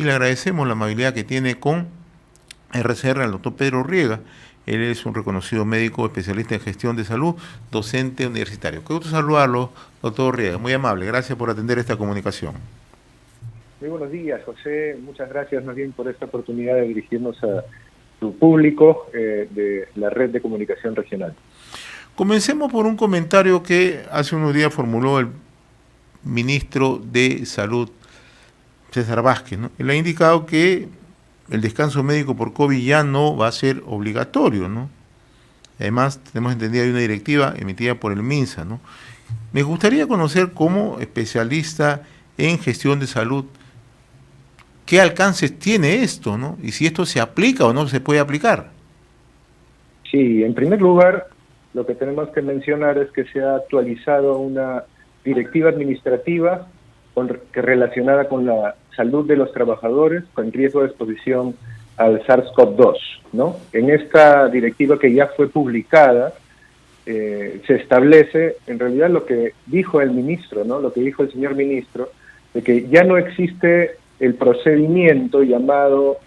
le agradecemos la amabilidad que tiene con RCR al doctor Pedro Riega. Él es un reconocido médico especialista en gestión de salud, docente universitario. Qué gusto saludarlo, doctor Riega. Muy amable. Gracias por atender esta comunicación. Muy buenos días, José. Muchas gracias más bien por esta oportunidad de dirigirnos a tu público de la red de comunicación regional. Comencemos por un comentario que hace unos días formuló el ministro de Salud, César Vázquez, ¿no? Él ha indicado que el descanso médico por COVID ya no va a ser obligatorio, ¿no? Además, tenemos entendido hay una directiva emitida por el MINSA, ¿no? Me gustaría conocer como especialista en gestión de salud qué alcances tiene esto, ¿no? Y si esto se aplica o no se puede aplicar. Sí, en primer lugar, lo que tenemos que mencionar es que se ha actualizado una directiva administrativa relacionada con la salud de los trabajadores con riesgo de exposición al SARS-CoV-2, ¿no? En esta directiva que ya fue publicada, se establece en realidad lo que dijo el ministro, ¿no? Lo que dijo el señor ministro, de que ya no existe el procedimiento llamado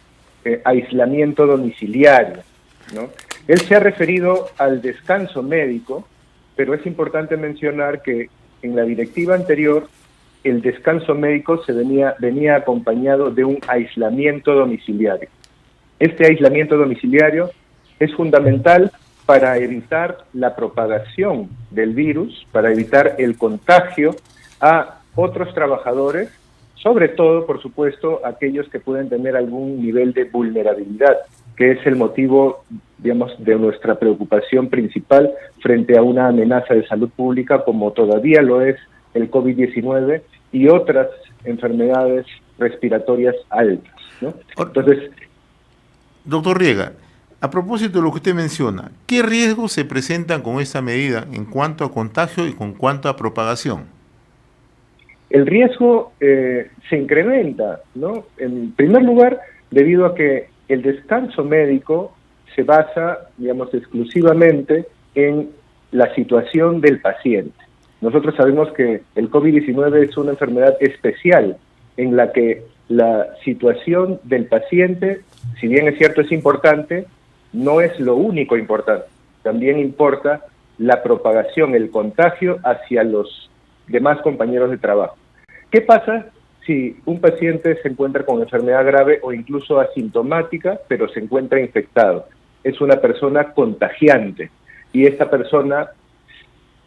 aislamiento domiciliario, ¿no? Él se ha referido al descanso médico, pero es importante mencionar que en la directiva anterior el descanso médico venía acompañado de un aislamiento domiciliario. Este aislamiento domiciliario es fundamental para evitar la propagación del virus, para evitar el contagio a otros trabajadores, sobre todo, por supuesto, aquellos que pueden tener algún nivel de vulnerabilidad, que es el motivo, digamos, de nuestra preocupación principal frente a una amenaza de salud pública como todavía lo es el COVID-19 y otras enfermedades respiratorias altas, ¿no? Entonces, doctor Riega, a propósito de lo que usted menciona, ¿qué riesgos se presentan con esta medida en cuanto a contagio y con cuanto a propagación? El riesgo se incrementa, ¿no? En primer lugar, debido a que el descanso médico se basa, digamos, exclusivamente en la situación del paciente. Nosotros sabemos que el COVID-19 es una enfermedad especial en la que la situación del paciente, si bien es cierto es importante, no es lo único importante. También importa la propagación, el contagio hacia los demás compañeros de trabajo. ¿Qué pasa si un paciente se encuentra con enfermedad grave o incluso asintomática, pero se encuentra infectado? Es una persona contagiante y esta persona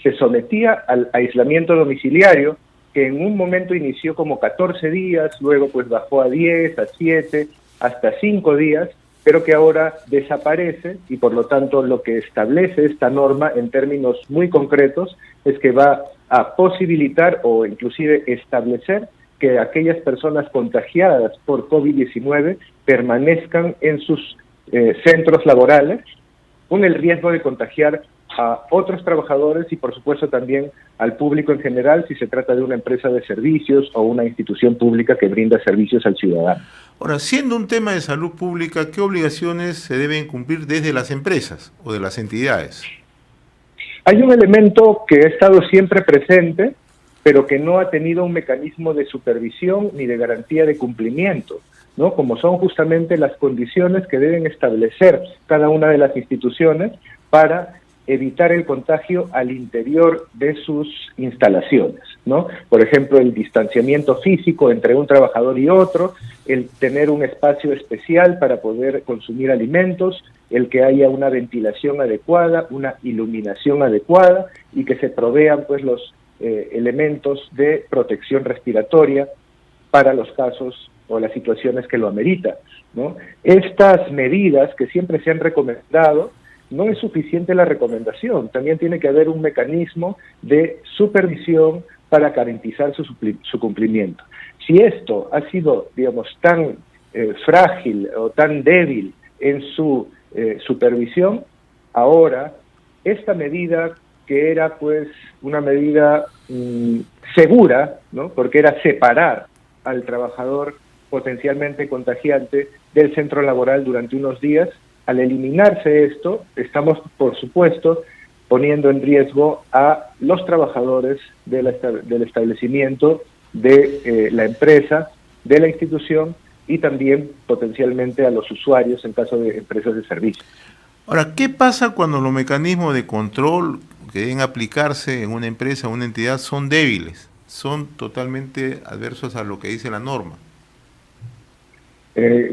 se sometía al aislamiento domiciliario, que en un momento inició como 14 días, luego pues bajó a 10, a 7, hasta 5 días, pero que ahora desaparece y por lo tanto lo que establece esta norma en términos muy concretos es que va a posibilitar o inclusive establecer que aquellas personas contagiadas por COVID-19 permanezcan en sus centros laborales con el riesgo de contagiar a otros trabajadores y por supuesto también al público en general si se trata de una empresa de servicios o una institución pública que brinda servicios al ciudadano. Ahora, siendo un tema de salud pública, ¿qué obligaciones se deben cumplir desde las empresas o de las entidades? Hay un elemento que ha estado siempre presente, pero que no ha tenido un mecanismo de supervisión ni de garantía de cumplimiento, ¿no? Como son justamente las condiciones que deben establecer cada una de las instituciones para evitar el contagio al interior de sus instalaciones, ¿no? Por ejemplo, el distanciamiento físico entre un trabajador y otro, el tener un espacio especial para poder consumir alimentos, el que haya una ventilación adecuada, una iluminación adecuada y que se provean pues los elementos de protección respiratoria para los casos o las situaciones que lo ameritan, ¿no? Estas medidas que siempre se han recomendado, no es suficiente la recomendación, también tiene que haber un mecanismo de supervisión para garantizar su cumplimiento. Si esto ha sido, digamos, tan frágil o tan débil en su supervisión, ahora esta medida que era pues una medida segura, ¿no? Porque era separar al trabajador potencialmente contagiante del centro laboral durante unos días. Al eliminarse esto, estamos, por supuesto, poniendo en riesgo a los trabajadores del establecimiento, de la empresa, de la institución y también potencialmente a los usuarios en caso de empresas de servicio. Ahora, ¿qué pasa cuando los mecanismos de control que deben aplicarse en una empresa o una entidad son débiles, son totalmente adversos a lo que dice la norma?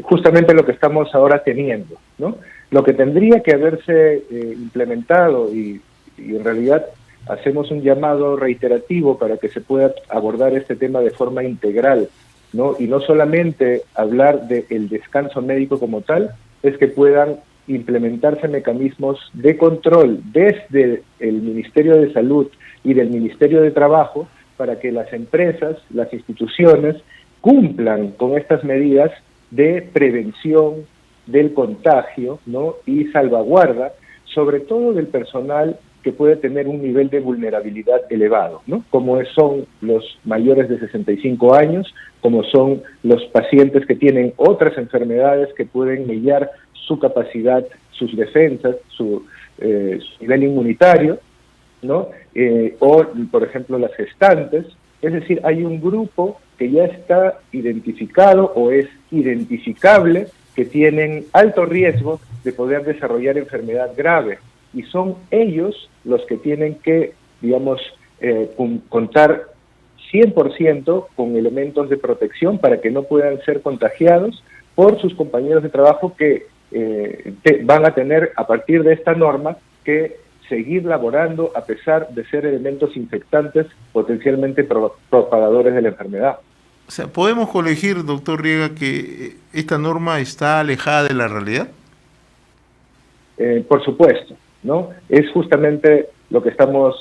Justamente lo que estamos ahora teniendo, ¿no? Lo que tendría que haberse implementado y en realidad hacemos un llamado reiterativo para que se pueda abordar este tema de forma integral, ¿no? Y no solamente hablar del descanso médico como tal, es que puedan implementarse mecanismos de control desde el Ministerio de Salud y del Ministerio de Trabajo para que las empresas, las instituciones, cumplan con estas medidas de prevención del contagio, ¿no? Y salvaguarda, sobre todo del personal que puede tener un nivel de vulnerabilidad elevado, ¿no? Como son los mayores de 65 años, como son los pacientes que tienen otras enfermedades que pueden mellar su capacidad, sus defensas, su nivel inmunitario, ¿no? O, por ejemplo, las gestantes. Es decir, hay un grupo que ya está identificado o es identificable que tienen alto riesgo de poder desarrollar enfermedad grave. Y son ellos los que tienen que, digamos, contar 100% con elementos de protección para que no puedan ser contagiados por sus compañeros de trabajo que van a tener, a partir de esta norma, que seguir laborando a pesar de ser elementos infectantes potencialmente propagadores de la enfermedad. O sea, ¿podemos colegir, doctor Riega, que esta norma está alejada de la realidad? Por supuesto, ¿no? Es justamente lo que estamos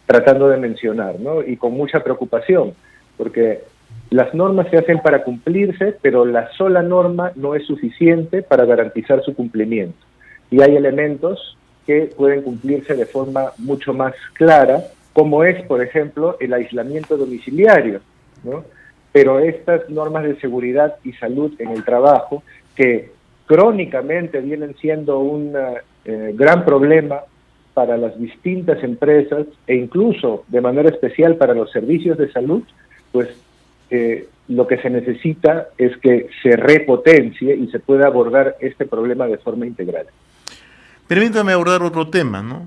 tratando de mencionar, ¿no? Y con mucha preocupación, porque las normas se hacen para cumplirse, pero la sola norma no es suficiente para garantizar su cumplimiento. Y hay elementos que pueden cumplirse de forma mucho más clara, como es, por ejemplo, el aislamiento domiciliario, ¿no? Pero estas normas de seguridad y salud en el trabajo, que crónicamente vienen siendo un gran problema para las distintas empresas e incluso de manera especial para los servicios de salud, pues lo que se necesita es que se repotencie y se pueda abordar este problema de forma integral. Permítame abordar otro tema, ¿no?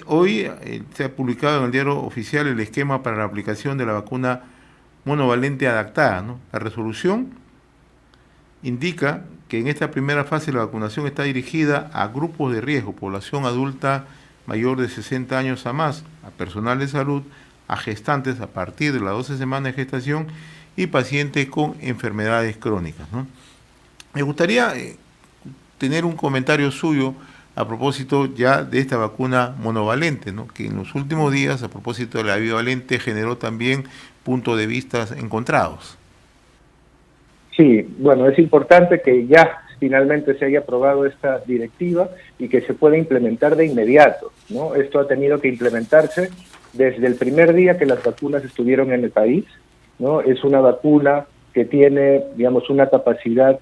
Hoy se ha publicado en el diario oficial el esquema para la aplicación de la vacuna monovalente adaptada, ¿no? La resolución indica que en esta primera fase la vacunación está dirigida a grupos de riesgo, población adulta mayor de 60 años a más, a personal de salud, a gestantes a partir de las 12 semanas de gestación y pacientes con enfermedades crónicas, ¿no? Me gustaría tener un comentario suyo a propósito ya de esta vacuna monovalente, ¿no? Que en los últimos días, a propósito de la bivalente, generó también puntos de vista encontrados. Sí, bueno, es importante que ya finalmente se haya aprobado esta directiva y que se pueda implementar de inmediato, ¿no? Esto ha tenido que implementarse desde el primer día que las vacunas estuvieron en el país, ¿no? Es una vacuna que tiene, digamos, una capacidad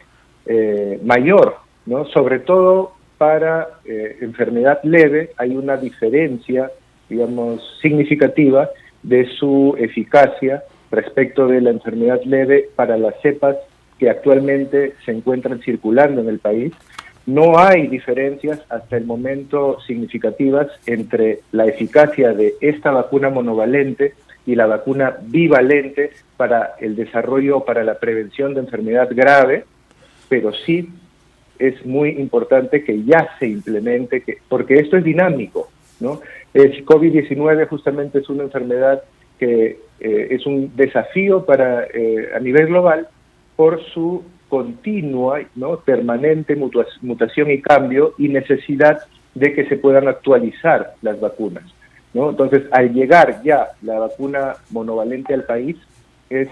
mayor, ¿no? Sobre todo para enfermedad leve hay una diferencia, digamos, significativa de su eficacia respecto de la enfermedad leve para las cepas que actualmente se encuentran circulando en el país. No hay diferencias hasta el momento significativas entre la eficacia de esta vacuna monovalente y la vacuna bivalente para el desarrollo o para la prevención de enfermedad grave, pero sí es muy importante que ya se implemente, porque esto es dinámico, ¿no? El COVID-19 justamente es una enfermedad que es un desafío para a nivel global por su continua, ¿no? Permanente mutación y cambio y necesidad de que se puedan actualizar las vacunas, ¿no? Entonces, al llegar ya la vacuna monovalente al país, es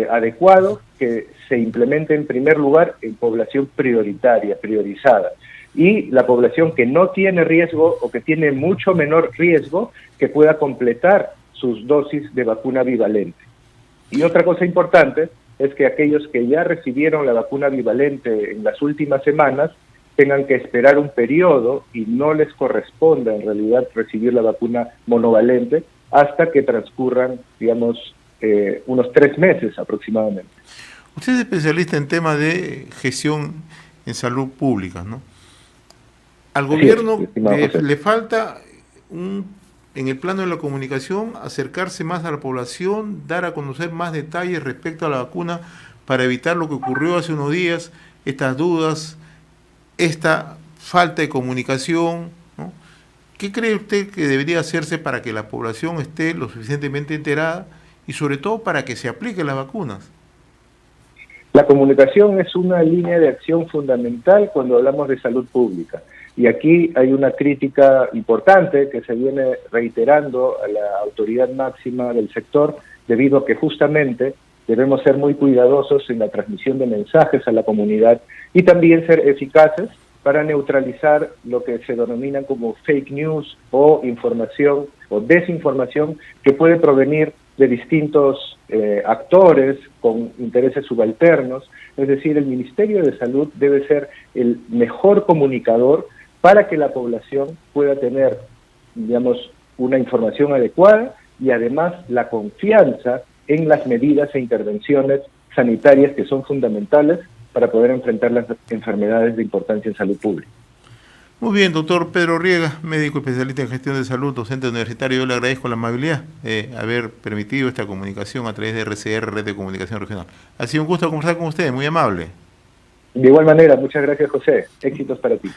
adecuado que se implemente en primer lugar en población prioritaria, priorizada, y la población que no tiene riesgo o que tiene mucho menor riesgo, que pueda completar sus dosis de vacuna bivalente. Y otra cosa importante es que aquellos que ya recibieron la vacuna bivalente en las últimas semanas tengan que esperar un periodo y no les corresponda en realidad recibir la vacuna monovalente hasta que transcurran, digamos, unos 3 meses aproximadamente. Usted es especialista en temas de gestión en salud pública, ¿no? Al gobierno le falta, en el plano de la comunicación, acercarse más a la población, dar a conocer más detalles respecto a la vacuna para evitar lo que ocurrió hace unos días, estas dudas, esta falta de comunicación, ¿no? ¿Qué cree usted que debería hacerse para que la población esté lo suficientemente enterada y sobre todo para que se apliquen las vacunas? La comunicación es una línea de acción fundamental cuando hablamos de salud pública. Y aquí hay una crítica importante que se viene reiterando a la autoridad máxima del sector, debido a que justamente debemos ser muy cuidadosos en la transmisión de mensajes a la comunidad y también ser eficaces para neutralizar lo que se denominan como fake news o información o desinformación que puede provenir de distintos actores con intereses subalternos. Es decir, el Ministerio de Salud debe ser el mejor comunicador para que la población pueda tener, digamos, una información adecuada y además la confianza en las medidas e intervenciones sanitarias que son fundamentales para poder enfrentar las enfermedades de importancia en salud pública. Muy bien, doctor Pedro Riega, médico especialista en gestión de salud, docente universitario. Yo le agradezco la amabilidad de haber permitido esta comunicación a través de RCR, Red de Comunicación Regional. Ha sido un gusto conversar con usted, muy amable. De igual manera, muchas gracias, José. Éxitos para ti.